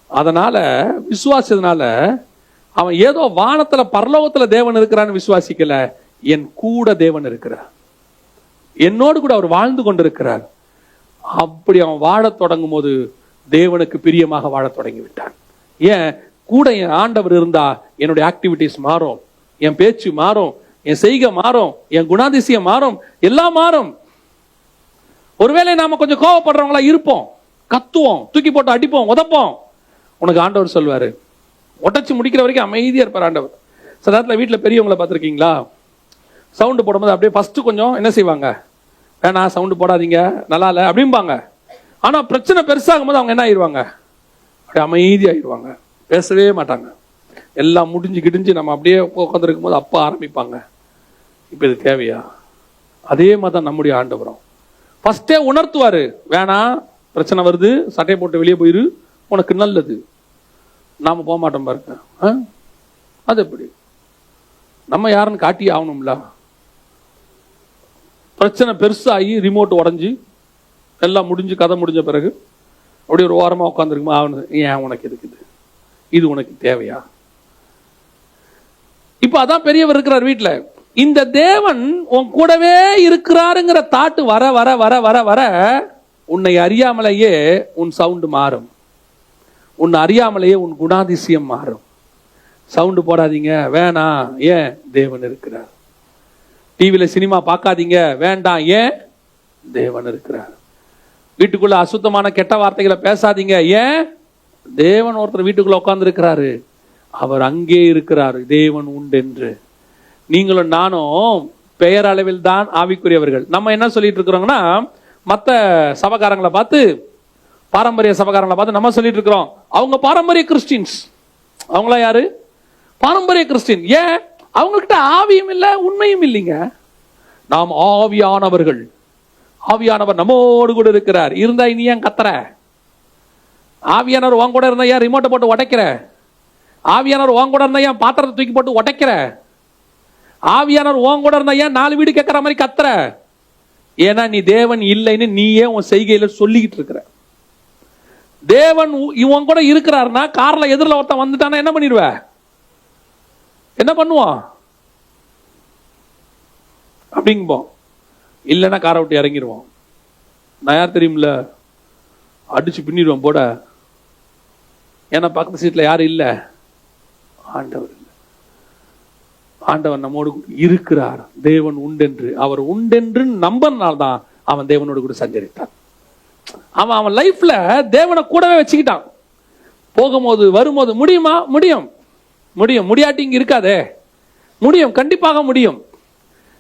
அதனால விசுவாசத்தினால அவன் ஏதோ வானத்துல பரலோகத்துல தேவன் இருக்கிறான்னு விசுவாசிக்கல, என் கூட தேவன் இருக்கிறார், என்னோடு கூட அவர் வாழ்ந்து கொண்டிருக்கிறார். அப்படி அவன் வாழத் தொடங்கும் போது தேவனுக்கு பிரியமாக வாழத் தொடங்கி விட்டான். ஏன்? கூட என் ஆண்டவர் இருந்தா என்னுடைய ஆக்டிவிட்டிஸ் மாறும், என் பேச்சு மாறும், என் செய்கை மாறும், என் குணாதிசயம் மாறும், எல்லாம் மாறும். ஒருவேளை நாம கொஞ்சம் கோவப்படுறவங்களா இருப்போம், கத்துவோம், தூக்கி போட்டு அடிப்போம், உதப்போம். உனக்கு ஆண்டவர் சொல்வாரு, உடச்சு முடிக்கிற வரைக்கும் அமைதியா இருப்பார் ஆண்டவர். சில நேரத்தில் வீட்டில் பெரியவங்களை பார்த்துருக்கீங்களா? சவுண்டு போடும்போது அப்படியே ஃபர்ஸ்ட் கொஞ்சம் என்ன செய்வாங்க, வேணா சவுண்டு போடாதீங்க, நல்லா இல்லை அப்படிம்பாங்க. ஆனா பிரச்சனை பெருசாகும் போது அவங்க என்ன ஆயிடுவாங்க, அப்படியே அமைதியாகிடுவாங்க, பேசவே மாட்டாங்க. எல்லாம் முடிஞ்சு கிடிஞ்சு நம்ம அப்படியே உட்காந்துருக்கும் போது அப்பா ஆரம்பிப்பாங்க, இப்போ இது தேவையா? அதே மாதிரி தான் நம்முடைய ஆண்டவரும் ஃபர்ஸ்டே உணர்த்துவாரு, வேணாம், பிரச்சனை வருது, சட்டையை போட்டு வெளியே போயிரு, உனக்கு நல்லது. நாம போக மாட்டோம் பாருங்க. அது எப்படி? நம்ம யாருன்னு காட்டி ஆகணும்ல. பிரச்சனை பெருசாகி ரிமோட் உடஞ்சி எல்லாம் முடிஞ்சு கதை முடிஞ்ச பிறகு அப்படியே ஒரு ஓரமாக உட்காந்துருக்குமா ஆகணும், ஏன் உனக்கு இருக்குது, இது உனக்கு தேவையா? இப்ப அதான் பெரியவர் இருக்கிறார் வீட்டுல. இந்த தேவன் உன் கூடவே இருக்கிறாருங்கிற தாட்டு வர வர வர வர வர உன்னை அறியாமலேயே உன் சவுண்டு மாறும், உன்னை அறியாமலேயே உன் குணாதிசயம் மாறும். சவுண்டு போடாதீங்க, வேணாம், ஏன்? தேவன் இருக்கிறார். டிவியில சினிமா பார்க்காதீங்க, வேண்டாம், ஏன்? தேவன் இருக்கிறார். வீட்டுக்குள்ள அசுத்தமான கெட்ட வார்த்தைகளை பேசாதீங்க, ஏன்? தேவன் ஒருத்தர் வீட்டுக்குள்ள உட்கார்ந்து இருக்கிறாரு, அவர் அங்கே இருக்கிறார். தேவன் உண்டென்று நீங்களும் நானும் பெயர் அளவில் தான் ஆவிக்குரியவர்கள். நம்ம என்ன சொல்லிட்டு இருக்கிறோம்னா, மற்ற சபகாரங்களை பார்த்து, பாரம்பரிய சபகாரங்களை பார்த்து நம்ம சொல்லிட்டு இருக்கிறோம், அவங்க பாரம்பரிய கிறிஸ்டின்ஸ். அவங்களா யாரு? பாரம்பரிய கிறிஸ்டின். ஏன்? அவங்ககிட்ட ஆவியும் இல்லை, உண்மையும் இல்லைங்க. நாம் ஆவியானவர்கள், ஆவியானவர் நம்மோடு கூட இருக்கிறார். இருந்தா இனி ஏன் கத்துற? ஆவியானவர் உன் கூட இருந்தா ஏன் ரிமோட்டை போட்டு உடைக்கிற? ஆவியானவர் உன் கூட இருந்தா ஏன் பாத்திரத்தை தூக்கி போட்டு உடைக்கிற? ஆவியானவர் உன் கூட இருந்தா ஏன் 4 வீடு கேட்கற மாதிரி கத்துற? ஏன்னா நீ தேவன் இல்லைன்னு நீயே உன் செய்கையில சொல்லிக்கிட்டு இருக்கிற. தேவன் இவன் கூட இருக்கிறாருன்னா, கார்ல எதிரில் ஒருத்தன் வந்துட்டானா என்ன பண்ணிடுவ? என்ன பண்ணுவான்? அப்படிங்குவோம். இல்லைன்னா காரை விட்டு இறங்கிடுவோம். நான் யார் தெரியுமில்ல, அடிச்சு பின்னிடுவோம் போட. ஏன்னா பக்கத்து சீட்ல யாரும் இல்லை, ஆண்டவர் இல்லை. ஆண்டவர் நம்மோடு இருக்கிறார். தேவன் உண்டென்று, அவர் உண்டென்று நம்பனால்தான் அவன் தேவனோடு கூட சஞ்சரித்தான். அவன் லைஃப்ல தேவனை கூடவே வச்சுக்கிட்டான். போகும்போது வரும்போது. முடியுமா? முடியும். முடியும். முடியாட்டி இங்க இருக்காதே. முடியும், கண்டிப்பாக முடியும்.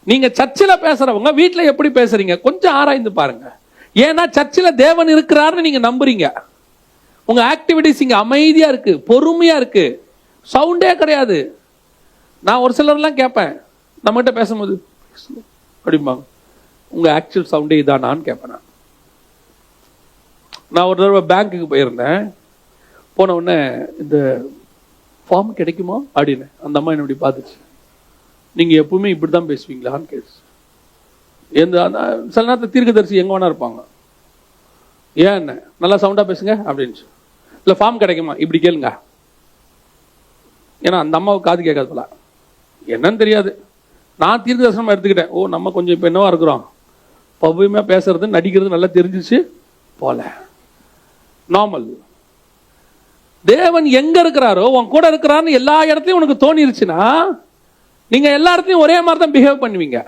நீங்க சர்ச்சில் பேசுறவங்க வீட்டில் எப்படி பேசுறீங்க கொஞ்சம் ஆராய்ந்து பாருங்க. ஏன்னா சர்ச்சில் தேவன் இருக்கிறாருன்னு நீங்க நம்புறீங்க. உங்க ஆக்டிவிட்டிஸ் இங்க அமைதியா இருக்கு, பொறுமையா இருக்கு, சவுண்டே கிடையாது. நான் ஒரு சிலர்லாம் கேட்பேன், நம்மகிட்ட பேசும்போது அப்படிம்பாங்க, உங்க ஆக்சுவல் சவுண்டே இதானான்னு கேட்பேன். நான் ஒரு தடவை பேங்க்குக்கு போயிருந்தேன். போன உடனே இந்த ஃபார்ம் கிடைக்குமா அப்படின்னு அந்த அம்மா என்ன இப்படி பார்த்துச்சு. நீங்கள் எப்பவுமே இப்படி தான் பேசுவீங்களான்னு கேட்டுச்சு. சில நேரத்தில் தீர்க்கதரிசி எங்கே வேணா இருப்பாங்க. ஏன் என்ன நல்லா சவுண்டாக பேசுங்க அப்படின்ச்சு. இல்லை ஃபார்ம் கிடைக்குமா இப்படி கேளுங்க. ஏன்னா அந்த அம்மாவுக்கு காது கேட்காது போல, என்னன்னு தெரியாது. நான் தீர்க்க தரிசனமாக எடுத்துக்கிட்டேன். ஓ நம்ம கொஞ்சம் இப்போ என்னவா இருக்கிறோம், பவ்யமாக பேசுறது நடிக்கிறது நல்லா தெரிஞ்சிச்சு போல, நார்மல். தேவன் எங்க இருக்கிறாரோ உன் கூட இருக்கிறான்னு எல்லா இடத்துலையும் உனக்கு தோணிருச்சுன்னா நீங்க எல்லா இடத்துலையும் ஒரே மாதிரி தான் பிஹேவ் பண்ணுவீங்க.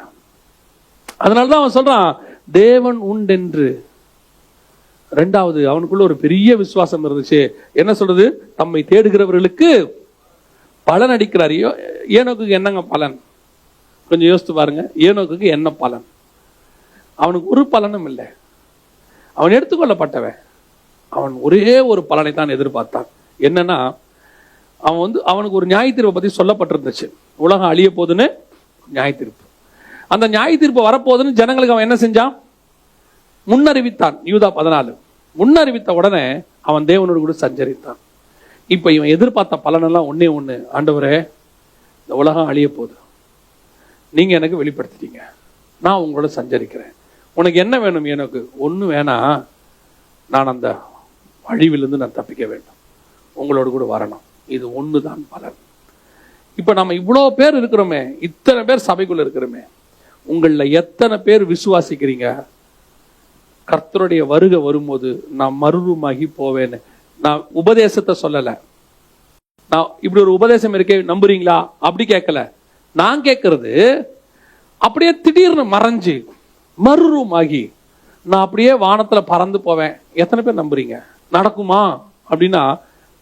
அதனாலதான் அவன் சொல்றான், தேவன் உண்டென்று. ரெண்டாவது, அவனுக்குள்ள ஒரு பெரிய விசுவாசம் இருந்துச்சு. என்ன சொல்றது? தம்மை தேடுகிறவர்களுக்கு பலன் அளிக்கிறார். ஏனோக்கு என்னங்க பலன்? கொஞ்சம் யோசித்து பாருங்க. ஏனோக்கு என்ன பலன்? அவனுக்கு ஒரு பலனும் இல்லை. அவன் எடுத்துக்கொள்ளப்பட்டவன். அவன் ஒரே ஒரு பலனை தான் எதிர்பார்த்தான். என்னன்னா, அவனுக்கு ஒரு நியாய தீர்ப்பை பத்தி சொல்லப்பட்டிருந்துச்சு. உலகம் அழிய போதுன்னு நியாய தீர்ப்பு. அந்த நியாய தீர்ப்பு வரப்போகுதுன்னு ஜனங்களுக்கு அவன் என்ன செஞ்சான்? முன்னறிவித்தான். யூதா 14 முன்னறிவித்த உடனே அவன் தேவனோடு கூட சஞ்சரித்தான். இப்ப இவன் எதிர்பார்த்த பலனெல்லாம் ஒன்னே ஒண்ணு, ஆண்டவரே இந்த உலகம் அழிய போகுது, நீங்க எனக்கு வெளிப்படுத்திட்டீங்க, நான் உங்களோட சஞ்சரிக்கிறேன், உனக்கு என்ன வேணும்? எனக்கு ஒண்ணு வேணாம், நான் அந்த அழிவிலிருந்து நான் தப்பிக்க வேண்டும், உங்களோடு கூட வரணும். இது ஒண்ணுதான் பலன். இப்ப நம்ம இவ்வளோ பேர் இருக்கிறோமே, இத்தனை பேர் சபைக்குள்ள இருக்கிறோமே, உங்கள எத்தனை பேர் விசுவாசிக்கிறீங்க கர்த்தருடைய வருகை வரும்போது நான் மறுரூமாகி போவேன்னு? நான் உபதேசத்தை சொல்லல, நான் இப்படி ஒரு உபதேசம் இருக்கே நம்புறீங்களா அப்படி கேட்கல. நான் கேட்கறது அப்படியே திடீர்னு மறைஞ்சு மறுரூமாகி நான் அப்படியே வானத்துல பறந்து போவேன். எத்தனை பேர் நம்புறீங்க? நடக்குமா அப்படின்னா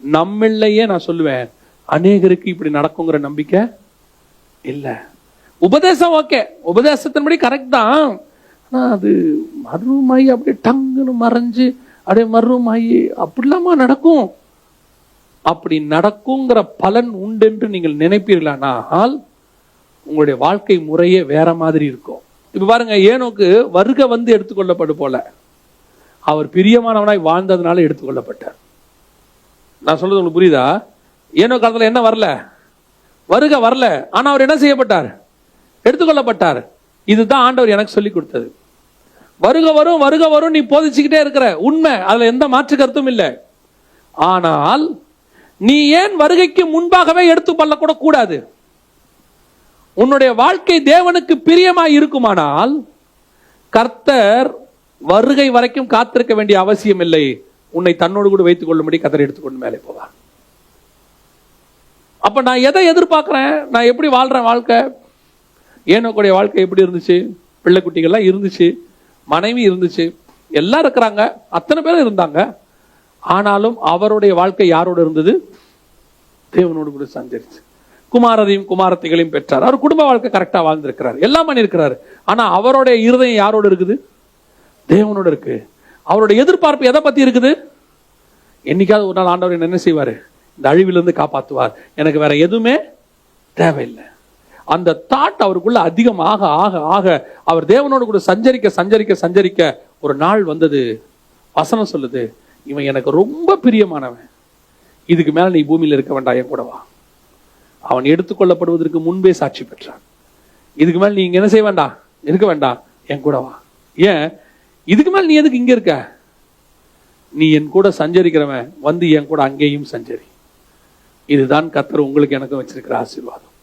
நம்மளையே நான் சொல்லுவேன், அநேகருக்கு இப்படி நடக்குங்கிற நம்பிக்கை இல்ல. உபதேசம் ஓகே, உபதேசத்தின்படி கரெக்ட் தான். ஆனா அது மறுரூமாயி அப்படியே டங்குன்னு மறைஞ்சு அப்படியே மறுரூமாயி அப்படிலாமா நடக்கும்? அப்படி நடக்குங்கிற பலன் உண்டு என்று நீங்கள் நினைப்பீர்களானால் உங்களுடைய வாழ்க்கை முறையே வேற மாதிரி இருக்கும். இப்ப பாருங்க, ஏனோக்கு வருகை வந்து எடுத்துக்கொள்ளப்படும் போல அவர் பிரியமானவனாய் வாழ்ந்ததுனால எடுத்துக்கொள்ளப்பட்டார். நான் சொல்றது உங்களுக்கு புரியுதா? ஏனோ காலத்துல என்ன வரல, வருகை வரல, ஆனா அவர் என்ன செய்யப்பட்டார்? எடுத்துக்கொள்ளப்பட்டார். இதுதான் ஆண்டவர் எனக்கு சொல்லி கொடுத்தது. வருகை வரும் வருகை வரும் நீ போதிச்சுக்கிட்டே இருக்கிற உண்மை, அதுல எந்த மாற்று கருத்தும் இல்லை. ஆனால் நீ ஏன் வருகைக்கு முன்பாகவே எடுத்துக்கொள்ள கூட கூடாது? உன்னுடைய வாழ்க்கை தேவனுக்கு பிரியமாய் இருக்குமானால் கர்த்தர் வருகை வரைக்கும் காத்திருக்க வேண்டிய அவசியம் இல்லை. உன்னை தன்னோடு கூட வைத்துக் கொள்ளும்படி கர்த்தர் எடுத்துக்கொண்டு மேலே போவார். அப்ப நான் எதை எதிர்பார்க்கிறேன்? நான் எப்படி வாழ்றேன் வாழ்க்கை? ஏனோக்குடைய வாழ்க்கை எப்படி இருந்துச்சு? பிள்ளை குட்டிகள்லாம் இருந்துச்சு, மனைவி இருந்துச்சு, எல்லாம் இருக்கிறாங்க, அத்தனை பேரும் இருந்தாங்க. ஆனாலும் அவருடைய வாழ்க்கை யாரோடு இருந்தது? தேவனோடு கூட சஞ்சரிச்சு குமாரதையும் குமாரத்தைகளையும் பெற்றார். அவர் குடும்ப வாழ்க்கை கரெக்டா வாழ்ந்திருக்கிறார், எல்லாம் பண்ணிருக்கிறாரு. ஆனா அவருடைய இருதயம் யாரோடு இருக்குது? தேவனோடு இருக்கு. அவருடைய எதிர்பார்ப்பு எதை பத்தி இருக்குது? என்னைக்காவது ஒரு நாள் ஆண்டவர் என்ன செய்வாரு? இந்த அழிவிலிருந்து காப்பாற்றுவார், எனக்கு வேற எதுவுமே தேவையில்லை. அந்த தாட் அவருக்குள்ள அதிகமாக ஆக ஆக அவர் தேவனோடு கூட சஞ்சரிக்க சஞ்சரிக்க சஞ்சரிக்க ஒரு நாள் வந்தது. வசனம் சொல்லுது, இவன் எனக்கு ரொம்ப பிரியமானவன், இதுக்கு மேல நீ பூமியில இருக்க வேண்டாம், என் கூட வா. அவன் எடுத்துக்கொள்ளப்படுவதற்கு முன்பே சாட்சி பெற்றான். இதுக்கு மேல நீ இங்க என்ன செய்ய வேண்டாம், இருக்க வேண்டாம், என் கூட வா. ஏன் இதுக்கு மேல நீ எதுக்கு இங்க இருக்க? நீ என் கூட சஞ்சரிக்கிறவன் வந்து என் கூட அங்கேயும் சஞ்சரி. இதுதான் கர்த்தர் உங்களுக்கு எனக்கு வச்சிருக்கிற ஆசீர்வாதம்.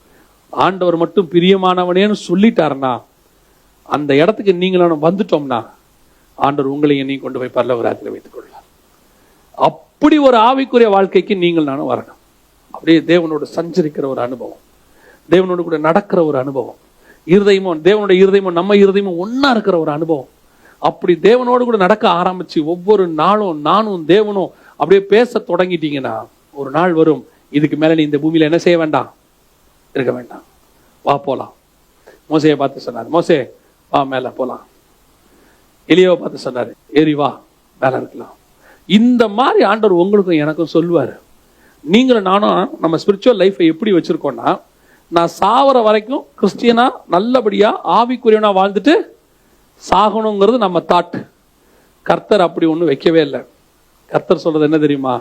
ஆண்டவர் மட்டும் பிரியமானவனேன்னு சொல்லிட்டாருன்னா, அந்த இடத்துக்கு நீங்களும் வந்துட்டோம்னா ஆண்டவர் உங்களை என்னையும் கொண்டு போய் பரலோக ராஜ்யத்தில் வைத்துக் கொள்ளார். அப்படி ஒரு ஆவிக்குரிய வாழ்க்கைக்கு நீங்கள் நானும் வரணும். அப்படியே தேவனோடு சஞ்சரிக்கிற ஒரு அனுபவம், தேவனோடு கூட நடக்கிற ஒரு அனுபவம், இருதயமும் தேவனுடைய இருதயமும் நம்ம இருதயமும் ஒன்னா இருக்கிற ஒரு அனுபவம். அப்படி தேவனோடு கூட நடக்க ஆரம்பிச்சு ஒவ்வொரு நாளும் நானும் தேவனும் அப்படியே பேச தொடங்கிட்டீங்கன்னா ஒரு நாள் வரும், இதுக்கு மேல நீ இந்த பூமியில என்ன செய்ய வேண்டாம், இருக்க வேண்டாம், வா போலாம். மோசையை பார்த்து சொன்னார், மோசே வா மேல போலாம். எலியாவை பார்த்து சொன்னாரு, ஏறி வா மேல இருக்கலாம். இந்த மாதிரி ஆண்டவர் உங்களுக்கும் எனக்கும் சொல்லுவாரு. நீங்களும் நானும் நம்ம ஸ்பிரிச்சுவல் லைஃபை எப்படி வச்சிருக்கோம்னா, நான் சாவர வரைக்கும் கிறிஸ்டியனா நல்லபடியா ஆவிக்குரியவனா வாழ்ந்துட்டு சாகணுங்கிறது நம்ம தாட். கர்த்தர் அப்படி ஒண்ணு வைக்கவே இல்லை. கர்த்தர் சொல்றது என்ன தெரியுமா?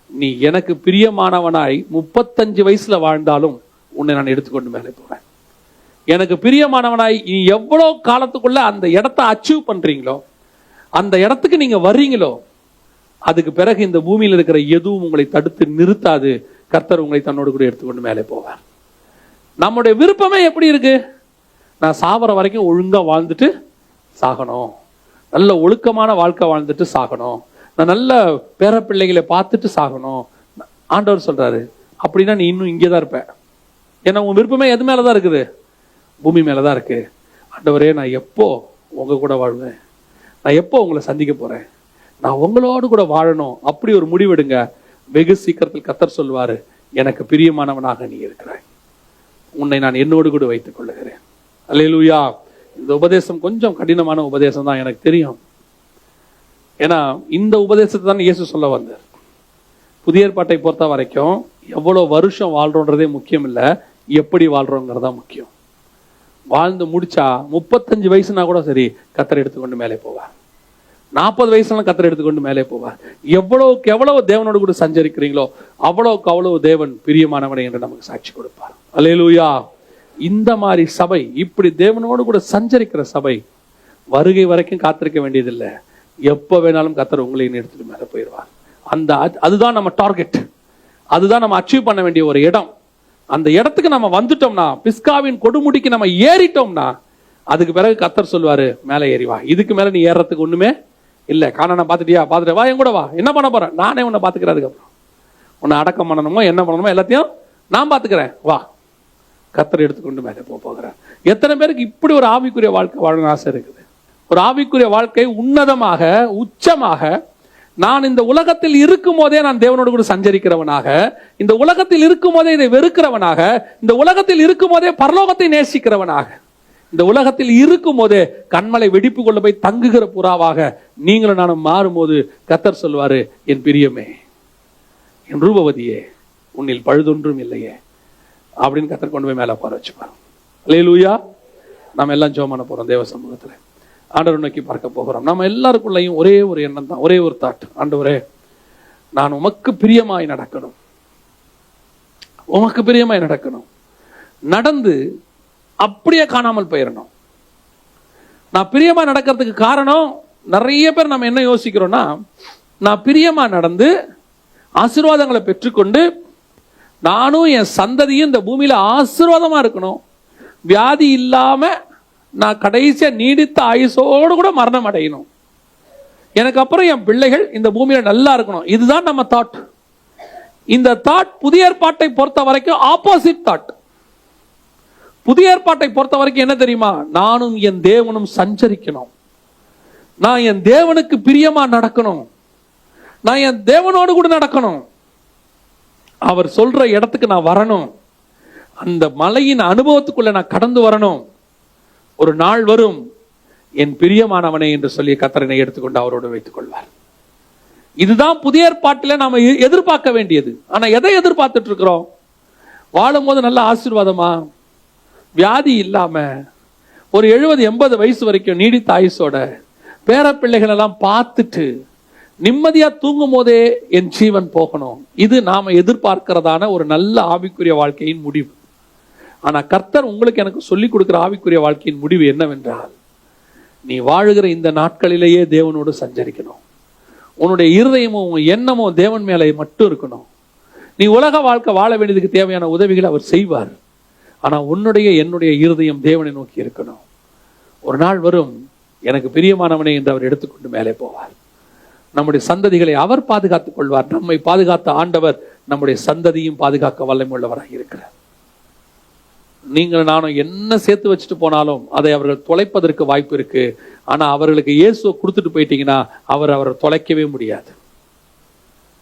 நீ எனக்கு பிரியமானவனாய் 35 வயசுல வாழ்ந்தாலும் உன்னை நான் எடுத்துக்கொண்டு மேலே போறேன். எனக்கு பிரியமானவனாய் நீ எவ்வளவு காலத்துக்குள்ள அந்த இடத்தை அச்சீவ் பண்றீங்களோ, அந்த இடத்துக்கு நீங்க வர்றீங்களோ, அதுக்கு பிறகு இந்த பூமியில் இருக்கிற எதுவும் உங்களை தடுத்து நிறுத்தாது. கர்த்தர் உங்களை தன்னோடு கூட எடுத்துக்கொண்டு மேலே போவார். நம்முடைய விருப்பமே எப்படி இருக்கு? நான் சாவர வரைக்கும் ஒழுங்கா வாழ்ந்துட்டு சாகணும், நல்ல ஒழுக்கமான வாழ்க்கை வாழ்ந்துட்டு சாகணும், நான் நல்ல பேர பிள்ளைகளை பார்த்துட்டு சாகணும். ஆண்டவர் சொல்றாரு, அப்படின்னா நீ இன்னும் இங்கேதான் இருப்ப. ஏன்னா உன் விருப்பமே எது மேலதான் இருக்குது? பூமி மேலதான் இருக்கு. ஆண்டவரே, நான் எப்போ உங்க கூட வாழ்வேன், நான் எப்போ உங்களை சந்திக்க போறேன், நான் உங்களோடு கூட வாழணும். அப்படி ஒரு முடிவெடுங்க. வெகு சீக்கிரத்தில் கர்த்தர் சொல்வாரு, எனக்கு பிரியமானவனாக நீ இருக்கிறாய், உன்னை நான் என்னோடு கூட வைத்துக் கொள்ளுகிறேன். அல்லேலூயா. இந்த உபதேசம் கொஞ்சம் கடினமான உபதேசம் தான், எனக்கு தெரியும். ஏன்னா இந்த உபதேசத்தை தான் இயேசு சொல்ல வந்தார். புதிய ஏற்பாட்டை பொறுத்த வரைக்கும் எவ்வளவு வருஷம் வாழ்றோன்றதே முக்கியம் இல்லை, எப்படி வாழ்றோங்கிறதா முக்கியம். வாழ்ந்து முடிச்சா 35 வயசுனா கூட சரி, கர்த்தர் எடுத்துக்கொண்டு மேலே போவார். 40 வயசுல கர்த்தர் எடுத்துக்கொண்டு மேலே போவார். எவ்வளவுக்கு எவ்வளவு தேவனோடு கூட சஞ்சரிக்கிறீங்களோ அவ்வளவுக்கு அவ்வளவு தேவன் பிரியமானவனை என்று நமக்கு சாட்சி கொடுப்பார். அல்லேலூயா. இந்த மாதிரி சபை, இப்படி தேவனோடு கூட சஞ்சரிக்கிற சபை வருகை வரைக்கும் காத்திருக்க வேண்டியதில்லை. எப்ப வேணாலும் கர்த்தர் உங்களை எடுத்துட்டு மேலே போயிடுவார். அதுதான் நம்ம டார்கெட். அதுதான் நம்ம அச்சீவ் பண்ண வேண்டிய ஒரு இடம். அந்த இடத்துக்கு நம்ம வந்துட்டோம்னா, பிஸ்காவின் கொடுமுடிக்கு நம்ம ஏறிட்டோம்னா, அதுக்கு பிறகு கர்த்தர் சொல்வாரு, மேலே ஏறி வா, இதுக்கு மேல நீ ஏறதுக்கு ஒண்ணுமே இல்ல. காணான பாத்துட்டியா, பாத்துட்டு வா, என் கூட வா, என்ன பண்ண போறேன், நானே உன்னை பாத்துக்கிறேன், அதுக்கப்புறம் உன்னை அடக்கம் பண்ணணுமோ என்ன பண்ணணுமோ எல்லாத்தையும் நான் பாத்துக்கிறேன், வா. கர்த்தர் எடுத்துக்கொண்டு மேலே போகிறார். எத்தனை பேருக்கு இப்படி ஒரு ஆவிக்குரிய வாழ்க்கை வாழணும் ஆசை இருக்குது? ஒரு ஆவிக்குரிய வாழ்க்கை உன்னதமாக, உச்சமாக, நான் இந்த உலகத்தில் இருக்கும் போதே நான் தேவனோடு கூட சஞ்சரிக்கிறவனாக, இந்த உலகத்தில் இருக்கும் போதே இதை வெறுக்கிறவனாக, இந்த உலகத்தில் இருக்கும் போதே பரலோகத்தை நேசிக்கிறவனாக, இந்த உலகத்தில் இருக்கும் போதே கண்மலை வெடிப்பு கொள்ள போய் தங்குகிற புறாவாக நீங்களும் நானும் மாறும்போது கர்த்தர் சொல்வாரு, என் பிரியமே, என் ரூபவதியே, உன்னில் பழுதொன்றும் இல்லையே அப்படின்னு கர்த்தர் கொண்டு போய் மேல உட்கார வச்சுப்பாரு. அல்லேலூயா. நம்ம எல்லாம் ஜெபம் பண்ண போறோம் தேவ சமூகத்துல. ஆண்டவர் நோக்கி பார்க்க போகிறோம். நம்ம எல்லாருக்குள்ளையும் ஒரே ஒரு எண்ணம் தான், ஒரே ஒரு தாட். ஆண்டவரே, நான் உமக்கு பிரியமாய் நடக்கணும், உமக்கு பிரியமாய் நடக்கணும், நடந்து அப்படியே காணாமல் போயிடணும். நான் பிரியமா நடக்கிறதுக்கு காரணம், நிறைய பேர் நம்ம என்ன யோசிக்கிறோம்னா, நான் பிரியமா நடந்து ஆசீர்வாதங்களை பெற்றுக்கொண்டு நானும் என் சந்ததியும் இந்த பூமியில ஆசீர்வாதமா இருக்கணும், வியாதி இல்லாம நான் கடைசியா நீடித்த ஆயுசோடு கூட மரணம் அடையணும், எனக்கு அப்புறம் என் பிள்ளைகள் இந்த பூமியில நல்லா இருக்கணும். இதுதான் நம்ம தாட். இந்த தாட் புதிய ஏற்பாட்டை பொறுத்த வரைக்கும் ஆப்போசிட் தாட். புதிய ஏற்பாட்டை பொறுத்த வரைக்கும் என்ன தெரியுமா, நானும் என் தேவனும் சஞ்சரிக்கணும், நான் என் தேவனுக்கு பிரியமா நடக்கணும், நான் என் தேவனோடு கூட நடக்கணும், அவர் சொல்ற இடத்துக்கு நான் வரணும், அந்த மலையின் அனுபவத்துக்குள்ள நான் கடந்து வரணும். ஒரு நாள் வரும், என் பிரியமானவனே என்று சொல்லி கர்த்தரை எடுத்துக்கொண்டு அவரோடு வைத்துக் கொள்வார். இதுதான் புதிய ஏற்பாட்டில நாம எதிர்பார்க்க வேண்டியது. ஆனா எதை எதிர்பார்த்துட்டு இருக்கிறோம்? வாழும் போது நல்ல ஆசீர்வாதமா, வியாதி இல்லாம, ஒரு 70-80 வயசு வரைக்கும் நீடித்த ஆயுசோட பேர பிள்ளைகள் எல்லாம் பார்த்துட்டு நிம்மதியா தூங்கும் போதே என் ஜீவன் போகணும். இது நாம எதிர்பார்க்கிறதான ஒரு நல்ல ஆவிக்குரிய வாழ்க்கையின் முடிவு. ஆனா கர்த்தர் உங்களுக்கு எனக்கு சொல்லிக் கொடுக்கிற ஆவிக்குரிய வாழ்க்கையின் முடிவு என்னவென்றால், நீ வாழுகிற இந்த நாட்களிலேயே தேவனோடு சஞ்சரிக்கணும், உன்னுடைய இருதயமும் உன் எண்ணமும் தேவன் மேலே மட்டும் இருக்கணும். நீ உலக வாழ்க்கை வாழ வேண்டியதுக்கு தேவையான உதவிகளை அவர் செய்வார். ஆனா உன்னுடைய என்னுடைய இருதயம் தேவனை நோக்கி இருக்கணும். ஒரு நாள் வரும், எனக்கு பிரியமானவனே என்று அவர் எடுத்துக்கொண்டு மேலே போவார். நம்முடைய சந்ததிகளை அவர் பாதுகாத்துக் கொள்வார். நம்மை பாதுகாத்த ஆண்டவர் நம்முடைய சந்ததியும் பாதுகாக்க வல்லமை உள்ளவராக இருக்கிறார். நீங்கள் நானும் என்ன சேர்த்து வச்சுட்டு போனாலும் அதை அவர்கள் தொலைப்பதற்கு வாய்ப்பு இருக்கு. ஆனா அவர்களுக்கு இயேசுவை கொடுத்துட்டு போயிட்டீங்கன்னா அவரை தொலைக்கவே முடியாது.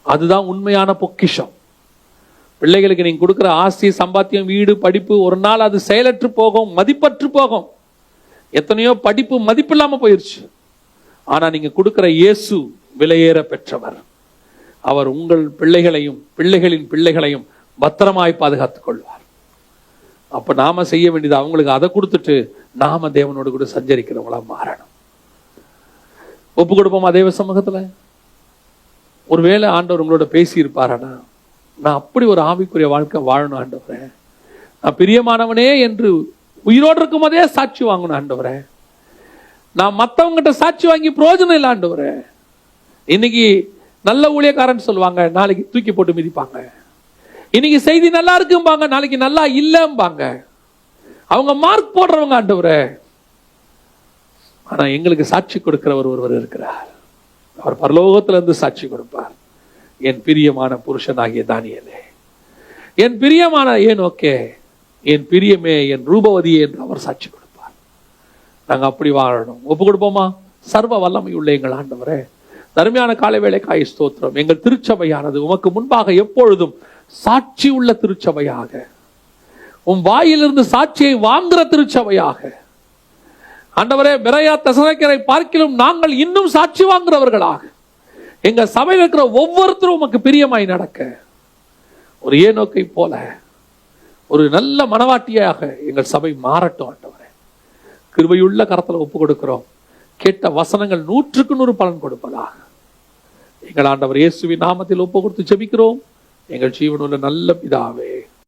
அதுதான் உண்மையான பொக்கிஷம். பிள்ளைகளுக்கு நீங்க கொடுக்குற ஆஸ்தி, சம்பாத்தியம், வீடு, படிப்பு, ஒரு நாள் அது செயலற்று போகும், மதிப்பற்று போகும். எத்தனையோ படிப்பு மதிப்பு இல்லாம போயிருச்சு. ஆனா நீங்க கொடுக்கிற இயேசு விலையேற பெற்றவர். அவர் உங்கள் பிள்ளைகளையும் பிள்ளைகளின் பிள்ளைகளையும் பத்திரமாய் பாதுகாத்துக் கொள்வார். அப்ப நாம செய்ய வேண்டியது அவங்களுக்கு அதை கொடுத்துட்டு நாம தேவனோடு கூட சஞ்சரிக்கிறவங்களா மாறணும். ஒப்பு கொடுப்போமா தேவ சமூகத்துல? ஒருவேளை ஆண்டவர் உங்களோட பேசி இருப்பாரானா, நான் அப்படி ஒரு ஆவிக்குரிய வாழ்க்கை வாழணும் ஆண்டவரே, நான் பிரியமானவனே என்று உயிரோடு இருக்கும் போதே சாட்சி வாங்கணும் ஆண்டவரே, நான் மற்றவங்கிட்ட சாட்சி வாங்கி பிரயோஜனம் இல்லை ஆண்டவரே. இன்னைக்கு நல்ல ஊழியக்காரன் சொல்லுவாங்க, நாளைக்கு தூக்கி போட்டு மிதிப்பாங்க. இன்னைக்கு செய்தி நல்லா இருக்கும்பாங்க, நாளைக்கு நல்லா இல்லம்பாங்க. அவங்க மார்க் போடுறவங்க ஆண்டவரே. ஆனா எங்களுக்கு சாட்சி கொடுக்கிறவர் ஒருவர் இருக்கிறார். அவர் பரலோகத்துல இருந்து சாட்சி கொடுப்பார். என் பிரியமான புருஷனாகிய தானியேலே, என் பிரியமான ஏனோக்கே, என் பிரியமே, என் ரூபவதியே என்று அவர் சாட்சி கொடுப்பார். நாங்க அப்படி வாழணும். ஒப்பு கொடுப்போமா? சர்வ வல்லமை உள்ள எங்கள் ஆண்டவரே, தருமையான காலை வேளைக்காய் ஸ்தோத்திரம். எங்கள் திருச்சபையானது உமக்கு முன்பாக எப்பொழுதும் சாட்சி உள்ள திருச்சபையாக, உன் வாயிலிருந்து சாட்சியை வாங்குற திருச்சபையாக ஆண்டவரே, பெரையா தெசலோனிக்கரை பார்க்கிலும் நாங்கள் இன்னும் சாட்சி வாங்குறவர்களாக எங்க சபையில் இருக்கிற ஒவ்வொருத்தரும் உமக்கு பிரியமாய் நடக்க, ஒரு ஏனோக்கை போல ஒரு நல்ல மனவாட்டியாக எங்கள் சபை மாறட்டும் ஆண்டவரே. கிருபையுள்ள கரத்துல ஒப்பு கொடுக்கிறோம். கேட்ட வசனங்கள் 100க்கு 100 பலன் கொடுப்பதாக எங்கள் ஆண்டவர் இயேசுவின் நாமத்தில் ஒப்பு கொடுத்து ஜெபிக்கிறோம் எங்கள் ஜீவனுள்ள நல்ல பிதாவே.